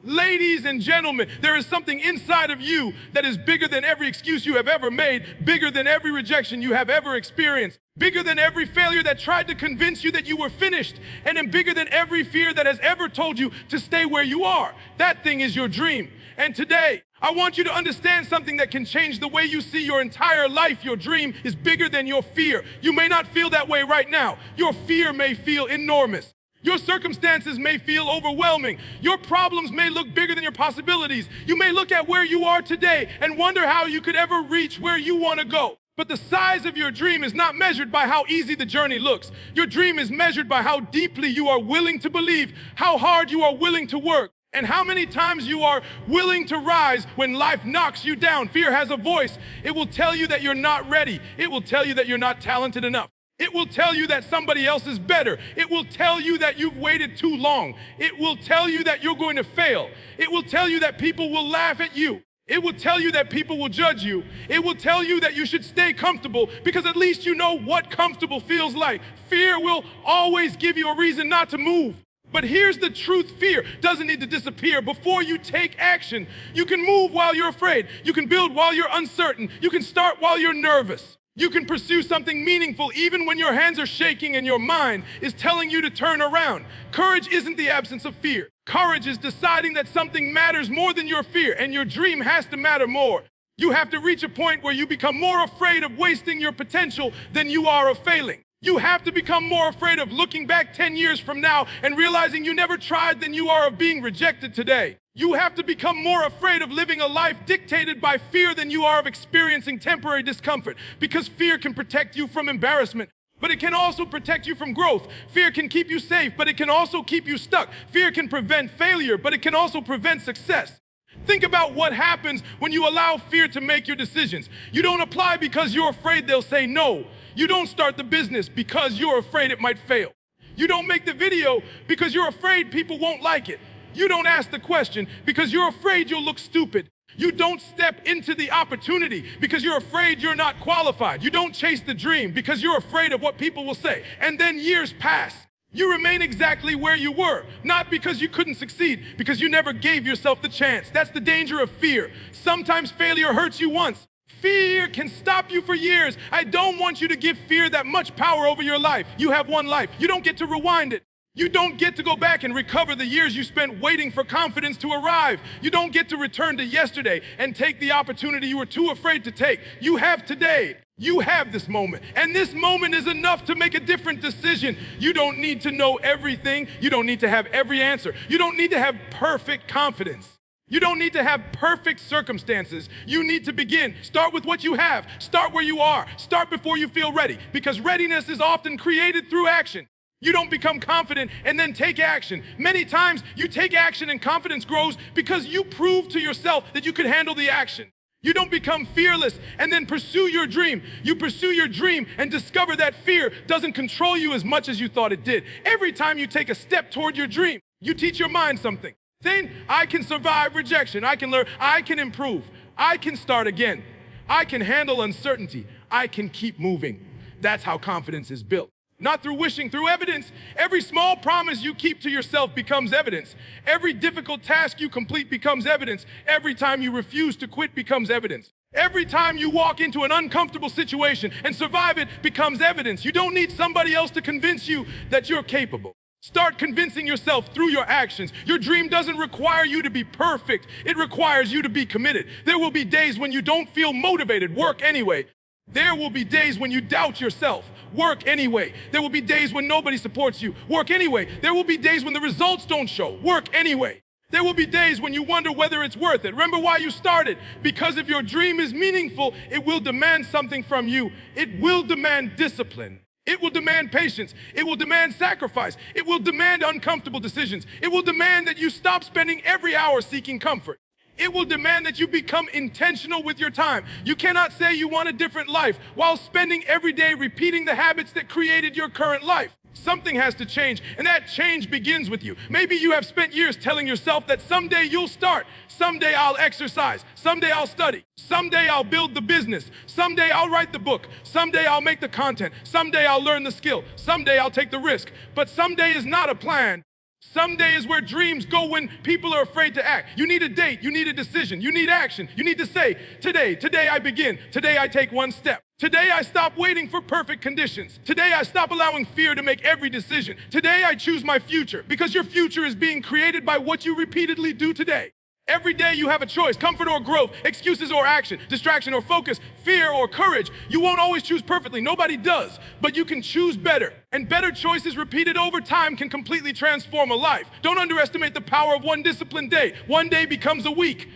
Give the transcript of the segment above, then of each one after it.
Ladies and gentlemen, there is something inside of you that is bigger than every excuse you have ever made, bigger than every rejection you have ever experienced, bigger than every failure that tried to convince you that you were finished, and then bigger than every fear that has ever told you to stay where you are. That thing is your dream. And today, I want you to understand something that can change the way you see your entire life. Your dream is bigger than your fear. You may not feel that way right now. Your fear may feel enormous. Your circumstances may feel overwhelming. Your problems may look bigger than your possibilities. You may look at where you are today and wonder how you could ever reach where you want to go. But the size of your dream is not measured by how easy the journey looks. Your dream is measured by how deeply you are willing to believe, how hard you are willing to work, and how many times you are willing to rise when life knocks you down. Fear has a voice. It will tell you that you're not ready. It will tell you that you're not talented enough. It will tell you that somebody else is better. It will tell you that you've waited too long. It will tell you that you're going to fail. It will tell you that people will laugh at you. It will tell you that people will judge you. It will tell you that you should stay comfortable because at least you know what comfortable feels like. Fear will always give you a reason not to move. But here's the truth. Fear doesn't need to disappear before you take action. You can move while you're afraid. You can build while you're uncertain. You can start while you're nervous. You can pursue something meaningful even when your hands are shaking and your mind is telling you to turn around. Courage isn't the absence of fear. Courage is deciding that something matters more than your fear, and your dream has to matter more. You have to reach a point where you become more afraid of wasting your potential than you are of failing. You have to become more afraid of looking back 10 years from now and realizing you never tried than you are of being rejected today. You have to become more afraid of living a life dictated by fear than you are of experiencing temporary discomfort, because fear can protect you from embarrassment, but it can also protect you from growth. Fear can keep you safe, but it can also keep you stuck. Fear can prevent failure, but it can also prevent success. Think about what happens when you allow fear to make your decisions. You don't apply because you're afraid they'll say no. You don't start the business because you're afraid it might fail. You don't make the video because you're afraid people won't like it. You don't ask the question because you're afraid you'll look stupid. You don't step into the opportunity because you're afraid you're not qualified. You don't chase the dream because you're afraid of what people will say. And then years pass. You remain exactly where you were, not because you couldn't succeed, because you never gave yourself the chance. That's the danger of fear. Sometimes failure hurts you once. Fear can stop you for years. I don't want you to give fear that much power over your life. You have one life. You don't get to rewind it. You don't get to go back and recover the years you spent waiting for confidence to arrive. You don't get to return to yesterday and take the opportunity you were too afraid to take. You have today. You have this moment. And this moment is enough to make a different decision. You don't need to know everything. You don't need to have every answer. You don't need to have perfect confidence. You don't need to have perfect circumstances. You need to begin. Start with what you have. Start where you are. Start before you feel ready, because readiness is often created through action. You don't become confident and then take action. Many times you take action and confidence grows because you prove to yourself that you could handle the action. You don't become fearless and then pursue your dream. You pursue your dream and discover that fear doesn't control you as much as you thought it did. Every time you take a step toward your dream, you teach your mind something. Then I can survive rejection. I can learn. I can improve. I can start again. I can handle uncertainty. I can keep moving. That's how confidence is built. Not through wishing, through evidence. Every small promise you keep to yourself becomes evidence. Every difficult task you complete becomes evidence. Every time you refuse to quit becomes evidence. Every time you walk into an uncomfortable situation and survive it becomes evidence. You don't need somebody else to convince you that you're capable. Start convincing yourself through your actions. Your dream doesn't require you to be perfect. It requires you to be committed. There will be days when you don't feel motivated. Work anyway. There will be days when you doubt yourself. Work anyway. There will be days when nobody supports you. Work anyway. There will be days when the results don't show. Work anyway. There will be days when you wonder whether it's worth it. Remember why you started. Because if your dream is meaningful, it will demand something from you. It will demand discipline. It will demand patience. It will demand sacrifice. It will demand uncomfortable decisions. It will demand that you stop spending every hour seeking comfort. It will demand that you become intentional with your time. You cannot say you want a different life while spending every day repeating the habits that created your current life. Something has to change, and that change begins with you. Maybe you have spent years telling yourself that someday you'll start. Someday I'll exercise. Someday I'll study. Someday I'll build the business. Someday I'll write the book. Someday I'll make the content. Someday I'll learn the skill. Someday I'll take the risk. But someday is not a plan. Some day is where dreams go when people are afraid to act. You need a date, you need a decision, you need action. You need to say, today I begin. Today I take one step. Today I stop waiting for perfect conditions. Today I stop allowing fear to make every decision. Today I choose my future, because your future is being created by what you repeatedly do today. Every day you have a choice, comfort or growth, excuses or action, distraction or focus, fear or courage. You won't always choose perfectly, nobody does, but you can choose better. And better choices repeated over time can completely transform a life. Don't underestimate the power of one disciplined day. One day becomes a week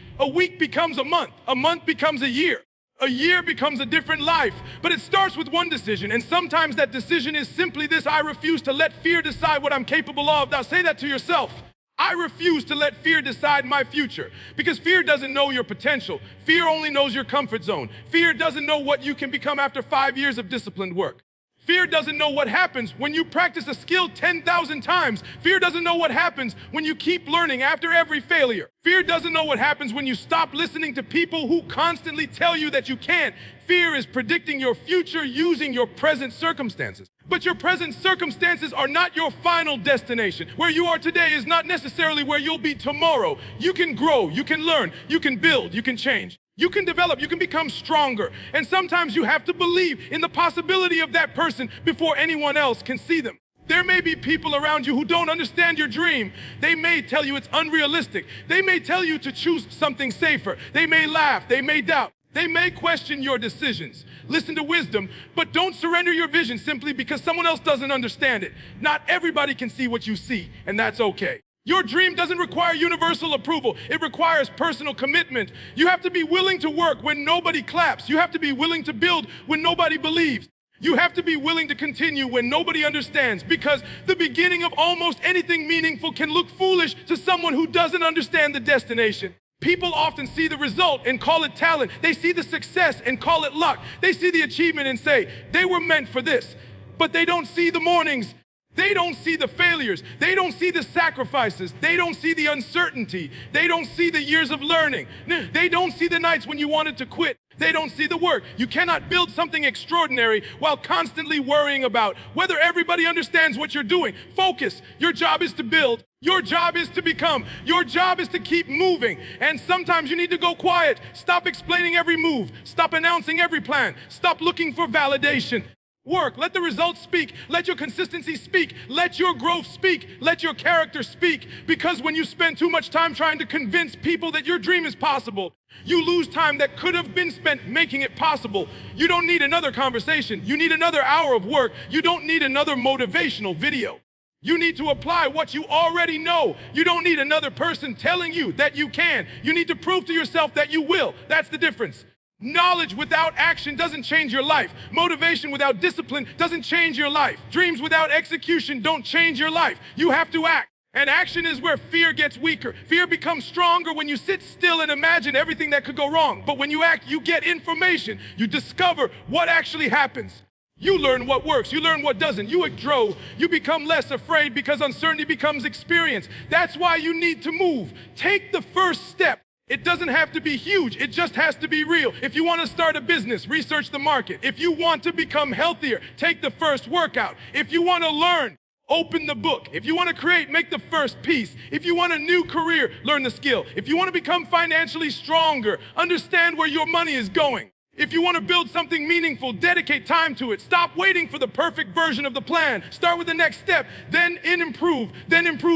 becomes a month becomes a year becomes a different life. But it starts with one decision, and sometimes that decision is simply this: I refuse to let fear decide what I'm capable of. Now say that to yourself. I refuse to let fear decide my future, because fear doesn't know your potential. Fear only knows your comfort zone. Fear doesn't know what you can become after 5 years of disciplined work. Fear doesn't know what happens when you practice a skill 10,000 times. Fear doesn't know what happens when you keep learning after every failure. Fear doesn't know what happens when you stop listening to people who constantly tell you that you can't. Fear is predicting your future using your present circumstances. But your present circumstances are not your final destination. Where you are today is not necessarily where you'll be tomorrow. You can grow, you can learn, you can build, you can change. You can develop, you can become stronger. And sometimes you have to believe in the possibility of that person before anyone else can see them. There may be people around you who don't understand your dream. They may tell you it's unrealistic. They may tell you to choose something safer. They may laugh, they may doubt. They may question your decisions. Listen to wisdom, but don't surrender your vision simply because someone else doesn't understand it. Not everybody can see what you see, and that's okay. Your dream doesn't require universal approval. It requires personal commitment. You have to be willing to work when nobody claps. You have to be willing to build when nobody believes. You have to be willing to continue when nobody understands, because the beginning of almost anything meaningful can look foolish to someone who doesn't understand the destination. People often see the result and call it talent. They see the success and call it luck. They see the achievement and say, they were meant for this. But they don't see the mornings. They don't see the failures. They don't see the sacrifices. They don't see the uncertainty. They don't see the years of learning. They don't see the nights when you wanted to quit. They don't see the work. You cannot build something extraordinary while constantly worrying about whether everybody understands what you're doing. Focus. Your job is to build. Your job is to become. Your job is to keep moving. And sometimes you need to go quiet. Stop explaining every move. Stop announcing every plan. Stop looking for validation. Work. Let the results speak. Let your consistency speak. Let your growth speak. Let your character speak. Because when you spend too much time trying to convince people that your dream is possible, you lose time that could have been spent making it possible. You don't need another conversation. You need another hour of work. You don't need another motivational video. You need to apply what you already know. You don't need another person telling you that you can. You need to prove to yourself that you will. That's the difference. Knowledge without action doesn't change your life. Motivation without discipline doesn't change your life. Dreams without execution don't change your life. You have to act. And action is where fear gets weaker. Fear becomes stronger when you sit still and imagine everything that could go wrong. But when you act, you get information. You discover what actually happens. You learn what works. You learn what doesn't. You grow. You become less afraid because uncertainty becomes experience. That's why you need to move. Take the first step. It doesn't have to be huge. It just has to be real. If you want to start a business, research the market. If you want to become healthier, take the first workout. If you want to learn, open the book. If you want to create, make the first piece. If you want a new career, learn the skill. If you want to become financially stronger, understand where your money is going. If you want to build something meaningful, dedicate time to it. Stop waiting for the perfect version of the plan. Start with the next step, then improve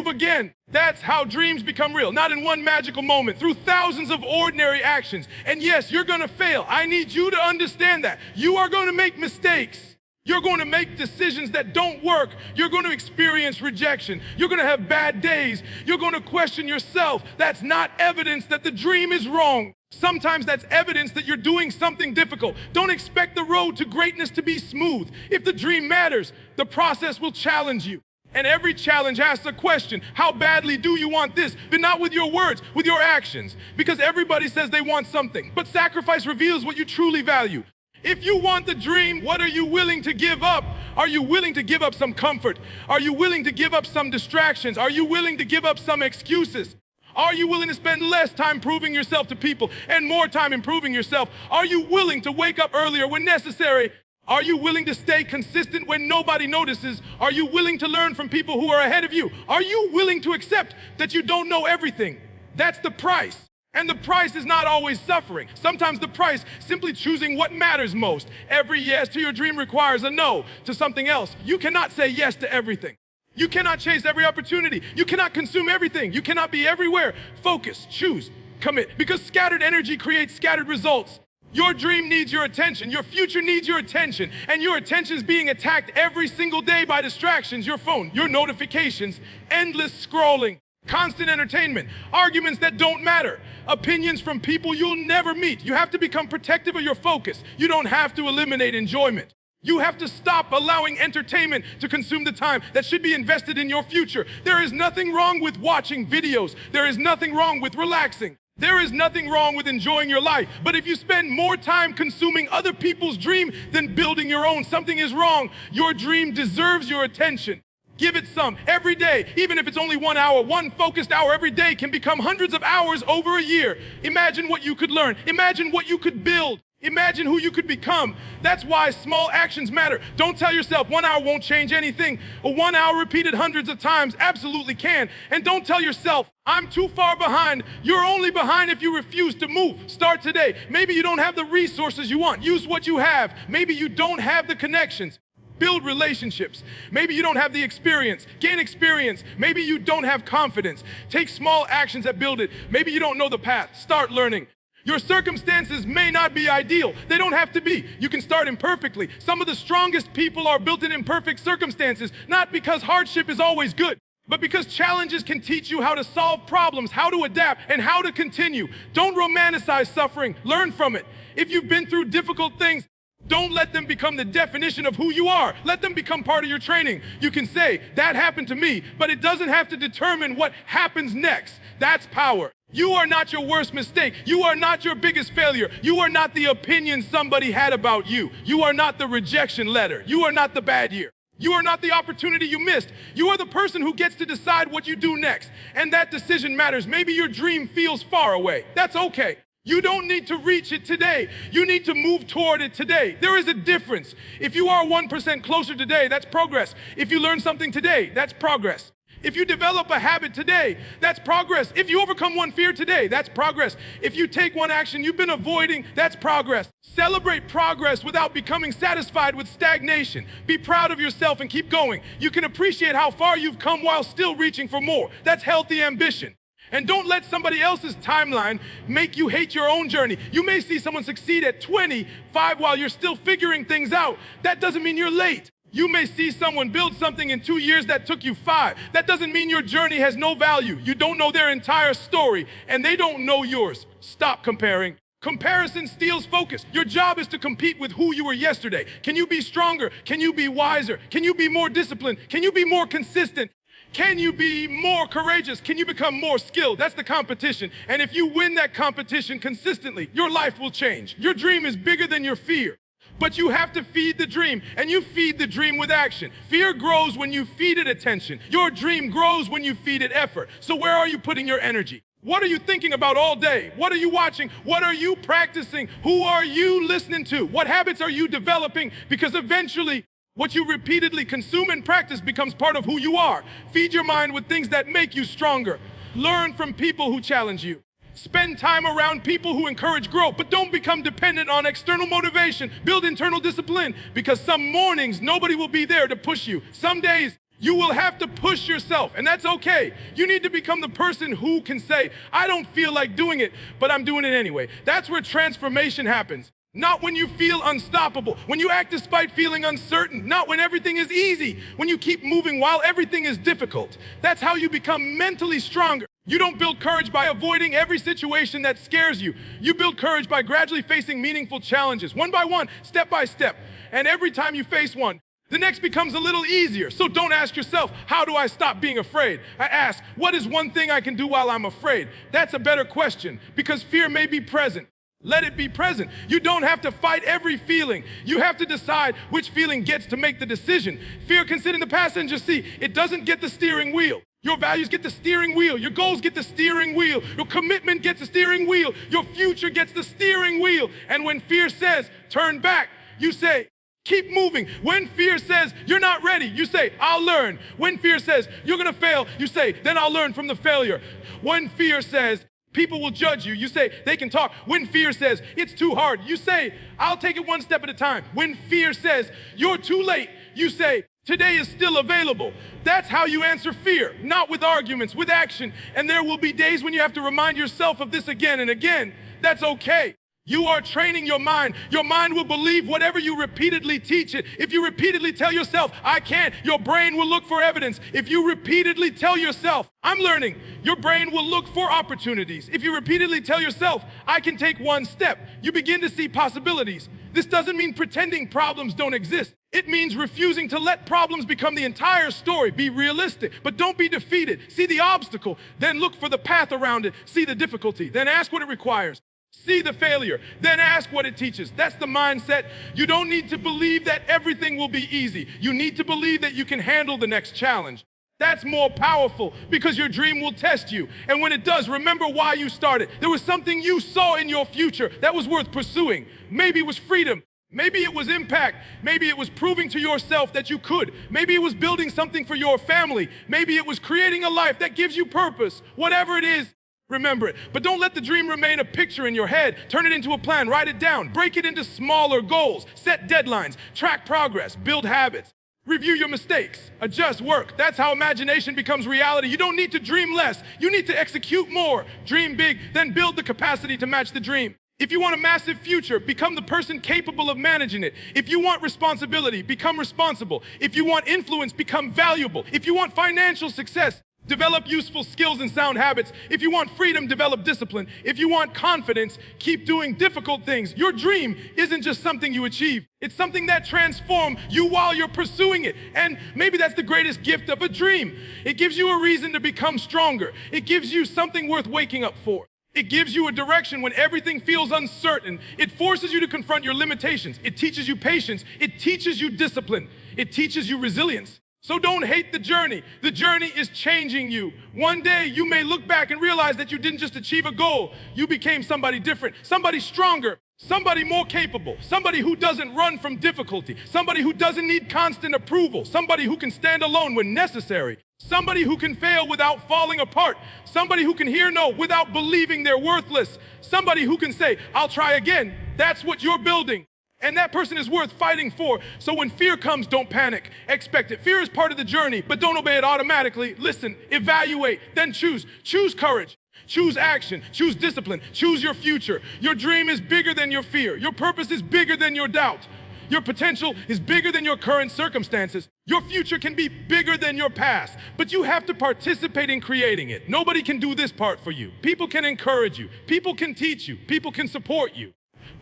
again. That's how dreams become real. Not in one magical moment, through thousands of ordinary actions. And yes, you're going to fail. I need you to understand that. You are going to make mistakes. You're going to make decisions that don't work. You're going to experience rejection. You're going to have bad days. You're going to question yourself. That's not evidence that the dream is wrong. Sometimes that's evidence that you're doing something difficult. Don't expect the road to greatness to be smooth. If the dream matters, the process will challenge you. And every challenge asks a question. How badly do you want this? But not with your words, with your actions. Because everybody says they want something. But sacrifice reveals what you truly value. If you want the dream, what are you willing to give up? Are you willing to give up some comfort? Are you willing to give up some distractions? Are you willing to give up some excuses? Are you willing to spend less time proving yourself to people and more time improving yourself? Are you willing to wake up earlier when necessary? Are you willing to stay consistent when nobody notices? Are you willing to learn from people who are ahead of you? Are you willing to accept that you don't know everything? That's the price. And the price is not always suffering. Sometimes the price, simply choosing what matters most. Every yes to your dream requires a no to something else. You cannot say yes to everything. You cannot chase every opportunity. You cannot consume everything. You cannot be everywhere. Focus, choose, commit. Because scattered energy creates scattered results. Your dream needs your attention. Your future needs your attention. And your attention is being attacked every single day by distractions. Your phone, your notifications, endless scrolling, constant entertainment, arguments that don't matter, opinions from people you'll never meet. You have to become protective of your focus. You don't have to eliminate enjoyment. You have to stop allowing entertainment to consume the time that should be invested in your future. There is nothing wrong with watching videos. There is nothing wrong with relaxing. There is nothing wrong with enjoying your life. But if you spend more time consuming other people's dream than building your own, something is wrong. Your dream deserves your attention. Give it some every day, even if it's only 1 hour. One focused hour every day can become hundreds of hours over a year. Imagine what you could learn. Imagine what you could build. Imagine who you could become. That's why small actions matter. Don't tell yourself 1 hour won't change anything. A 1 hour repeated hundreds of times absolutely can. And don't tell yourself, I'm too far behind. You're only behind if you refuse to move. Start today. Maybe you don't have the resources you want. Use what you have. Maybe you don't have the connections. Build relationships. Maybe you don't have the experience. Gain experience. Maybe you don't have confidence. Take small actions that build it. Maybe you don't know the path. Start learning. Your circumstances may not be ideal. They don't have to be. You can start imperfectly. Some of the strongest people are built in imperfect circumstances, not because hardship is always good, but because challenges can teach you how to solve problems, how to adapt, and how to continue. Don't romanticize suffering. Learn from it. If you've been through difficult things, don't let them become the definition of who you are. Let them become part of your training. You can say, that happened to me, but it doesn't have to determine what happens next. That's power. You are not your worst mistake. You are not your biggest failure. You are not the opinion somebody had about you. You are not the rejection letter. You are not the bad year. You are not the opportunity you missed. You are the person who gets to decide what you do next. And that decision matters. Maybe your dream feels far away. That's okay. You don't need to reach it today. You need to move toward it today. There is a difference. If you are 1% closer today, that's progress. If you learn something today, that's progress. If you develop a habit today, that's progress. If you overcome one fear today, that's progress. If you take one action you've been avoiding, that's progress. Celebrate progress without becoming satisfied with stagnation. Be proud of yourself and keep going. You can appreciate how far you've come while still reaching for more. That's healthy ambition. And don't let somebody else's timeline make you hate your own journey. You may see someone succeed at 25 while you're still figuring things out. That doesn't mean you're late. You may see someone build something in 2 years that took you 5. That doesn't mean your journey has no value. You don't know their entire story, and they don't know yours. Stop comparing. Comparison steals focus. Your job is to compete with who you were yesterday. Can you be stronger? Can you be wiser? Can you be more disciplined? Can you be more consistent? Can you be more courageous? Can you become more skilled? That's the competition. And if you win that competition consistently, your life will change. Your dream is bigger than your fear. But you have to feed the dream, and you feed the dream with action. Fear grows when you feed it attention. Your dream grows when you feed it effort. So where are you putting your energy? What are you thinking about all day? What are you watching? What are you practicing? Who are you listening to? What habits are you developing? Because eventually, what you repeatedly consume and practice becomes part of who you are. Feed your mind with things that make you stronger. Learn from people who challenge you. Spend time around people who encourage growth, but don't become dependent on external motivation. Build internal discipline, because some mornings nobody will be there to push you. Some days you will have to push yourself, and that's okay. You need to become the person who can say, I don't feel like doing it, but I'm doing it anyway. That's where transformation happens. Not when you feel unstoppable, when you act despite feeling uncertain, not when everything is easy, when you keep moving while everything is difficult. That's how you become mentally stronger. You don't build courage by avoiding every situation that scares you. You build courage by gradually facing meaningful challenges, one by one, step by step. And every time you face one, the next becomes a little easier. So don't ask yourself, how do I stop being afraid? I ask, what is one thing I can do while I'm afraid? That's a better question, because fear may be present. Let it be present. You don't have to fight every feeling. You have to decide which feeling gets to make the decision. Fear can sit in the passenger seat. It doesn't get the steering wheel. Your values get the steering wheel. Your goals get the steering wheel. Your commitment gets the steering wheel. Your future gets the steering wheel. And when fear says, turn back, you say, Keep moving. When fear says you're not ready, you say, I'll learn. When fear says you're gonna fail, you say, then I'll learn from the failure. When fear says people will judge you, you say, they can talk. When fear says it's too hard, you say, I'll take it one step at a time. When fear says you're too late, you say, today is still available. That's how you answer fear, not with arguments, with action. And there will be days when you have to remind yourself of this again and again. That's okay. You are training your mind. Your mind will believe whatever you repeatedly teach it. If you repeatedly tell yourself, I can't, your brain will look for evidence. If you repeatedly tell yourself, I'm learning, your brain will look for opportunities. If you repeatedly tell yourself, I can take one step, you begin to see possibilities. This doesn't mean pretending problems don't exist. It means refusing to let problems become the entire story. Be realistic, but don't be defeated. See the obstacle, then look for the path around it. See the difficulty, then ask what it requires. See the failure, then ask what it teaches. That's the mindset. You don't need to believe that everything will be easy. You need to believe that you can handle the next challenge. That's more powerful because your dream will test you. And when it does, remember why you started. There was something you saw in your future that was worth pursuing. Maybe it was freedom. Maybe it was impact. Maybe it was proving to yourself that you could. Maybe it was building something for your family. Maybe it was creating a life that gives you purpose. Whatever it is, remember it. But don't let the dream remain a picture in your head. Turn it into a plan. Write it down. Break it into smaller goals. Set deadlines. Track progress. Build habits. Review your mistakes. Adjust work. That's how imagination becomes reality. You don't need to dream less. You need to execute more. Dream big, then build the capacity to match the dream. If you want a massive future, become the person capable of managing it. If you want responsibility, become responsible. If you want influence, become valuable. If you want financial success, develop useful skills and sound habits. If you want freedom, develop discipline. If you want confidence, keep doing difficult things. Your dream isn't just something you achieve. It's something that transforms you while you're pursuing it. And maybe that's the greatest gift of a dream. It gives you a reason to become stronger. It gives you something worth waking up for. It gives you a direction when everything feels uncertain. It forces you to confront your limitations. It teaches you patience. It teaches you discipline. It teaches you resilience. So don't hate the journey. The journey is changing you. One day you may look back and realize that you didn't just achieve a goal. You became somebody different, somebody stronger, somebody more capable, somebody who doesn't run from difficulty, somebody who doesn't need constant approval, somebody who can stand alone when necessary, somebody who can fail without falling apart, somebody who can hear no without believing they're worthless, somebody who can say, I'll try again. That's what you're building. And that person is worth fighting for. So when fear comes, don't panic. Expect it. Fear is part of the journey, but don't obey it automatically. Listen, evaluate, then choose. Choose courage. Choose action. Choose discipline. Choose your future. Your dream is bigger than your fear. Your purpose is bigger than your doubt. Your potential is bigger than your current circumstances. Your future can be bigger than your past, but you have to participate in creating it. Nobody can do this part for you. People can encourage you. People can teach you. People can support you.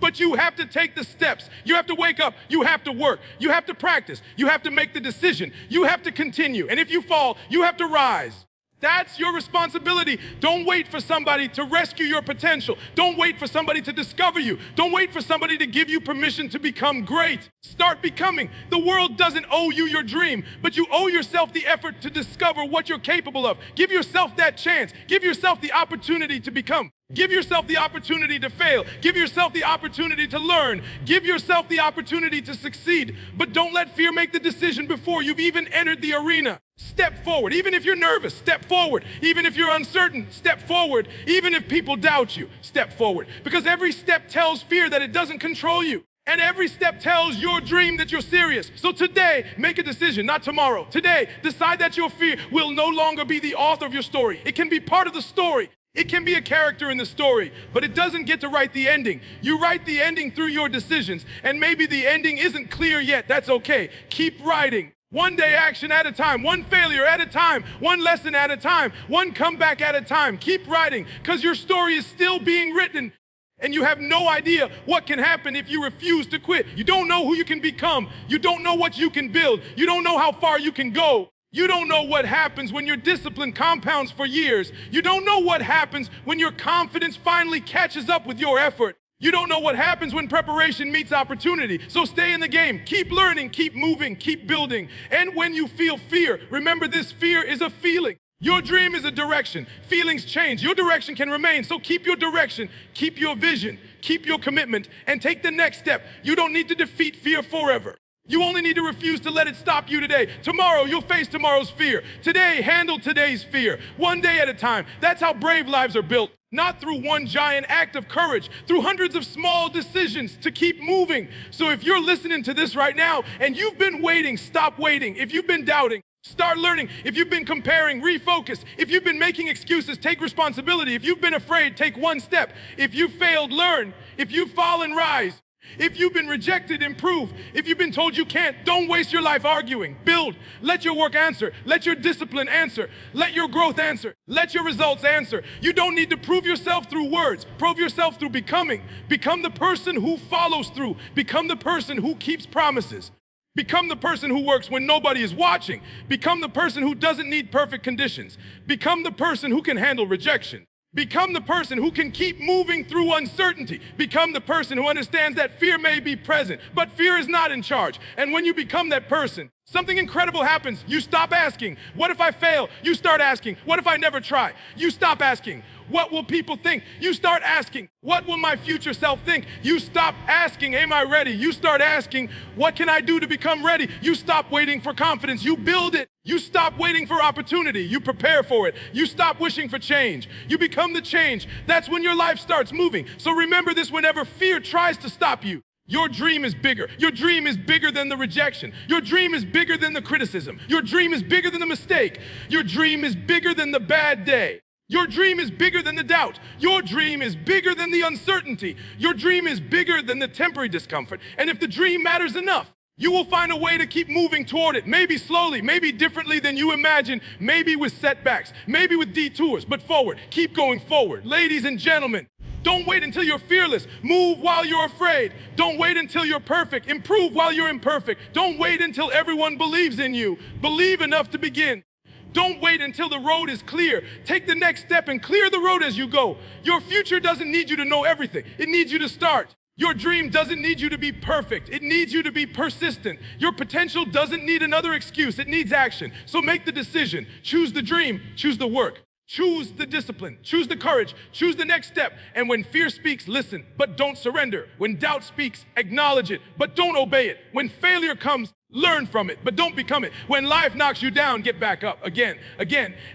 But you have to take the steps. You have to wake up. You have to work. You have to practice. You have to make the decision. You have to continue. And if you fall, you have to rise. That's your responsibility. Don't wait for somebody to rescue your potential. Don't wait for somebody to discover you. Don't wait for somebody to give you permission to become great. Start becoming. The world doesn't owe you your dream, but you owe yourself the effort to discover what you're capable of. Give yourself that chance. Give yourself the opportunity to become. Give yourself the opportunity to fail. Give yourself the opportunity to learn. Give yourself the opportunity to succeed. But don't let fear make the decision before you've even entered the arena. Step forward. Even if you're nervous, step forward. Even if you're uncertain, step forward. Even if people doubt you, step forward. Because every step tells fear that it doesn't control you. And every step tells your dream that you're serious. So today, make a decision, not tomorrow. Today, decide that your fear will no longer be the author of your story. It can be part of the story. It can be a character in the story, but it doesn't get to write the ending. You write the ending through your decisions, and maybe the ending isn't clear yet. That's okay. Keep writing. One day action at a time, one failure at a time, one lesson at a time, one comeback at a time. Keep writing, because your story is still being written, and you have no idea what can happen if you refuse to quit. You don't know who you can become. You don't know what you can build. You don't know how far you can go. You don't know what happens when your discipline compounds for years. You don't know what happens when your confidence finally catches up with your effort. You don't know what happens when preparation meets opportunity. So stay in the game. Keep learning, keep moving, keep building. And when you feel fear, remember this fear is a feeling. Your dream is a direction. Feelings change. Your direction can remain. So keep your direction, keep your vision, keep your commitment, and take the next step. You don't need to defeat fear forever. You only need to refuse to let it stop you today. Tomorrow, you'll face tomorrow's fear. Today, handle today's fear. One day at a time. That's how brave lives are built. Not through one giant act of courage, through hundreds of small decisions to keep moving. So if you're listening to this right now and you've been waiting, stop waiting. If you've been doubting, start learning. If you've been comparing, refocus. If you've been making excuses, take responsibility. If you've been afraid, take one step. If you failed, learn. If you've fallen, rise. If you've been rejected, improve. If you've been told you can't, don't waste your life arguing. Build. Let your work answer. Let your discipline answer. Let your growth answer. Let your results answer. You don't need to prove yourself through words. Prove yourself through becoming. Become the person who follows through. Become the person who keeps promises. Become the person who works when nobody is watching. Become the person who doesn't need perfect conditions. Become the person who can handle rejection. Become the person who can keep moving through uncertainty. Become the person who understands that fear may be present, but fear is not in charge. And when you become that person, something incredible happens. You stop asking, what if I fail? You start asking, what if I never try? You stop asking, what will people think? You start asking, what will my future self think? You stop asking, am I ready? You start asking, what can I do to become ready? You stop waiting for confidence. You build it. You stop waiting for opportunity. You prepare for it. You stop wishing for change. You become the change. That's when your life starts moving. So remember this whenever fear tries to stop you. Your dream is bigger. Your dream is bigger than the rejection. Your dream is bigger than the criticism. Your dream is bigger than the mistake. Your dream is bigger than the bad day. Your dream is bigger than the doubt. Your dream is bigger than the uncertainty. Your dream is bigger than the temporary discomfort. And if the dream matters enough, you will find a way to keep moving toward it. Maybe slowly, maybe differently than you imagine, maybe with setbacks, maybe with detours, but forward. Keep going forward. Ladies and gentlemen, don't wait until you're fearless. Move while you're afraid. Don't wait until you're perfect. Improve while you're imperfect. Don't wait until everyone believes in you. Believe enough to begin. Don't wait until the road is clear. Take the next step and clear the road as you go. Your future doesn't need you to know everything. It needs you to start. Your dream doesn't need you to be perfect. It needs you to be persistent. Your potential doesn't need another excuse. It needs action. So make the decision. Choose the dream. Choose the work. Choose the discipline. Choose the courage. Choose the next step. And when fear speaks, listen, but don't surrender. When doubt speaks, acknowledge it, but don't obey it. When failure comes, learn from it, but don't become it. When life knocks you down, get back up again,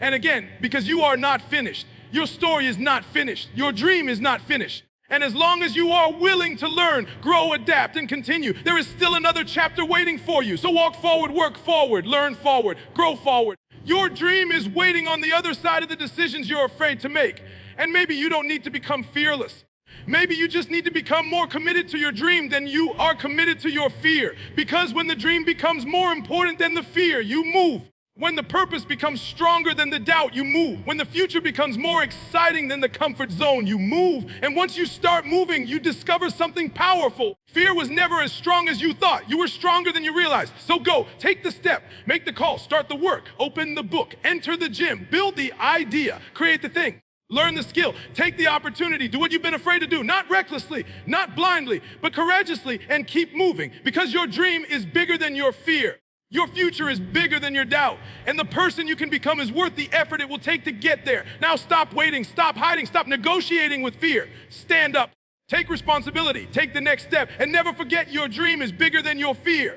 and again, because you are not finished. Your story is not finished. Your dream is not finished. And as long as you are willing to learn, grow, adapt, and continue, there is still another chapter waiting for you. So walk forward, work forward, learn forward, grow forward. Your dream is waiting on the other side of the decisions you're afraid to make. And maybe you don't need to become fearless. Maybe you just need to become more committed to your dream than you are committed to your fear. Because when the dream becomes more important than the fear, you move. When the purpose becomes stronger than the doubt, you move. When the future becomes more exciting than the comfort zone, you move. And once you start moving, you discover something powerful. Fear was never as strong as you thought. You were stronger than you realized. So go, take the step, make the call, start the work, open the book, enter the gym, build the idea, create the thing. Learn the skill, take the opportunity, do what you've been afraid to do, not recklessly, not blindly, but courageously, and keep moving, because your dream is bigger than your fear. Your future is bigger than your doubt, and the person you can become is worth the effort it will take to get there. Now stop waiting, stop hiding, stop negotiating with fear. Stand up, take responsibility, take the next step, and never forget your dream is bigger than your fear.